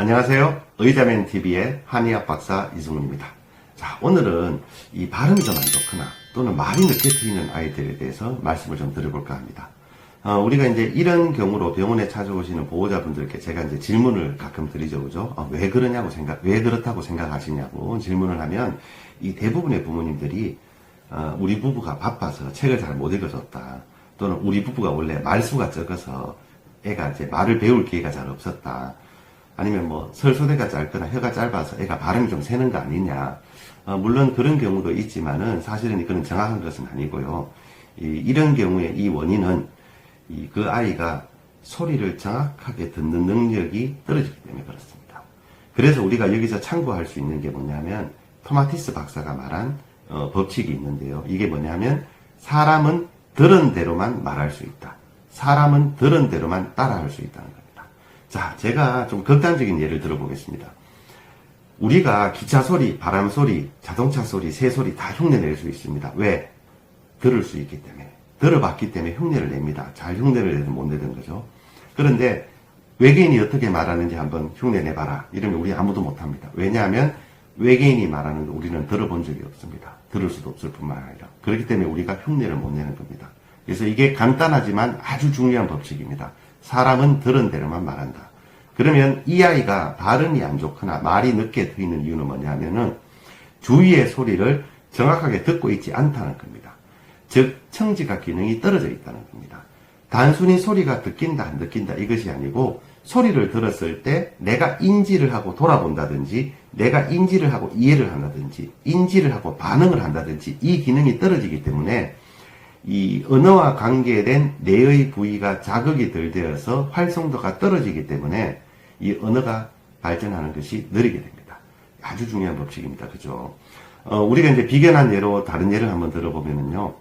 안녕하세요. 의자맨TV의 한의학 박사 이승훈입니다. 자, 오늘은 이 발음이 좀 안 좋거나 또는 말이 늦게 트이는 아이들에 대해서 말씀을 좀 드려볼까 합니다. 우리가 이제 이런 경우로 병원에 찾아오시는 보호자분들께 제가 이제 질문을 가끔 드리죠, 그죠? 왜 그렇다고 생각하시냐고 질문을 하면 이 대부분의 부모님들이 우리 부부가 바빠서 책을 잘 못 읽어줬다. 또는 우리 부부가 원래 말수가 적어서 애가 이제 말을 배울 기회가 잘 없었다. 아니면 뭐 설소대가 짧거나 혀가 짧아서 애가 발음이 좀 새는 거 아니냐. 물론 그런 경우도 있지만은 사실은 이거는 정확한 것은 아니고요. 이런 경우에 이 원인은 그 아이가 소리를 정확하게 듣는 능력이 떨어지기 때문에 그렇습니다. 그래서 우리가 여기서 참고할 수 있는 게 뭐냐면 토마티스 박사가 말한 법칙이 있는데요. 이게 뭐냐면 사람은 들은 대로만 말할 수 있다. 사람은 들은 대로만 따라할 수 있다는 겁니다. 자, 제가 좀 극단적인 예를 들어보겠습니다. 우리가 기차 소리, 바람 소리, 자동차 소리, 새 소리 다 흉내낼 수 있습니다. 왜? 들을 수 있기 때문에. 들어봤기 때문에 흉내를 냅니다. 잘 흉내를 내든 못 내든 거죠. 그런데 외계인이 어떻게 말하는지 한번 흉내 내봐라. 이러면 우리 아무도 못합니다. 왜냐하면 외계인이 말하는 거 우리는 들어본 적이 없습니다. 들을 수도 없을 뿐만 아니라. 그렇기 때문에 우리가 흉내를 못 내는 겁니다. 그래서 이게 간단하지만 아주 중요한 법칙입니다. 사람은 들은 대로만 말한다. 그러면 이 아이가 발음이 안 좋거나 말이 늦게 트이는 이유는 뭐냐면은 주위의 소리를 정확하게 듣고 있지 않다는 겁니다. 즉 청지각 기능이 떨어져 있다는 겁니다. 단순히 소리가 듣긴다 안 듣긴다 이것이 아니고 소리를 들었을 때 내가 인지를 하고 돌아본다든지 내가 인지를 하고 이해를 한다든지 인지를 하고 반응을 한다든지 이 기능이 떨어지기 때문에 이 언어와 관계된 뇌의 부위가 자극이 덜 되어서 활성도가 떨어지기 때문에 이 언어가 발전하는 것이 느리게 됩니다. 아주 중요한 법칙입니다. 그죠? 우리가 이제 비견한 예로 다른 예를 한번 들어보면은요.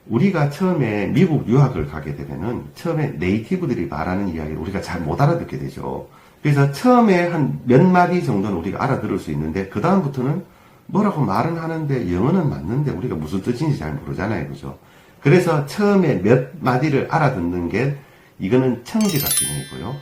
우리가 처음에 미국 유학을 가게 되면은 처음에 네이티브들이 말하는 이야기를 우리가 잘 못 알아듣게 되죠. 그래서 처음에 한 몇 마디 정도는 우리가 알아들을 수 있는데 그 다음부터는 뭐라고 말은 하는데 영어는 맞는데 우리가 무슨 뜻인지 잘 모르잖아요. 그죠? 그래서 처음에 몇 마디를 알아듣는 게 이거는 청지각 기능이고요.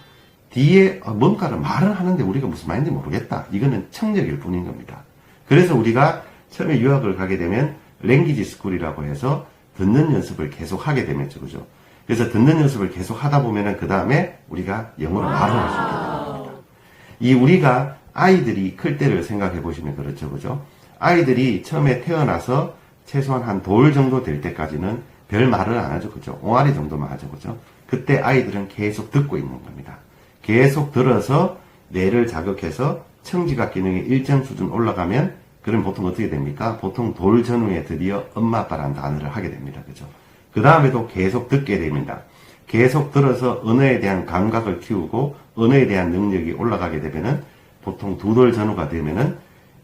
뒤에 뭔가를 말을 하는데 우리가 무슨 말인지 모르겠다. 이거는 청력일 뿐인 겁니다. 그래서 우리가 처음에 유학을 가게 되면 랭귀지 스쿨이라고 해서 듣는 연습을 계속 하게 되겠죠. 그죠? 그래서 듣는 연습을 계속 하다 보면은 그 다음에 우리가 영어로 말을 할 수 있게 되는 겁니다. 이 우리가 아이들이 클 때를 생각해 보시면 그렇죠. 그죠? 아이들이 처음에 태어나서 최소한 한 돌 정도 될 때까지는 별 말을 안 하죠. 그죠? 옹알이 정도만 하죠. 그죠? 그때 아이들은 계속 듣고 있는 겁니다. 계속 들어서 뇌를 자극해서 청지각 기능이 일정 수준 올라가면 그럼 보통 어떻게 됩니까? 보통 돌 전후에 드디어 엄마 아빠라는 단어를 하게 됩니다. 그죠? 그 다음에도 계속 듣게 됩니다. 계속 들어서 언어에 대한 감각을 키우고 언어에 대한 능력이 올라가게 되면은 보통 두 돌 전후가 되면은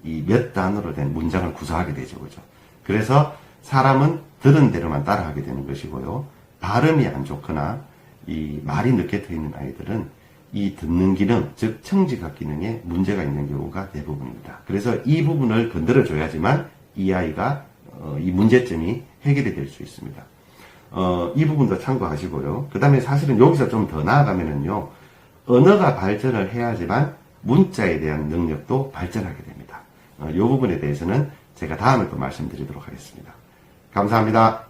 이 몇 단어로 된 문장을 구사하게 되죠. 그죠? 그래서 사람은 들은 대로만 따라하게 되는 것이고요. 발음이 안 좋거나 이 말이 늦게 트이는 아이들은 이 듣는 기능, 즉 청지각 기능에 문제가 있는 경우가 대부분입니다. 그래서 이 부분을 건드려줘야지만 이 아이가 이 문제점이 해결이 될 수 있습니다. 이 부분도 참고하시고요. 그 다음에 사실은 여기서 좀 더 나아가면은요. 언어가 발전을 해야지만 문자에 대한 능력도 발전하게 됩니다. 이 부분에 대해서는 제가 다음에 또 말씀드리도록 하겠습니다. 감사합니다.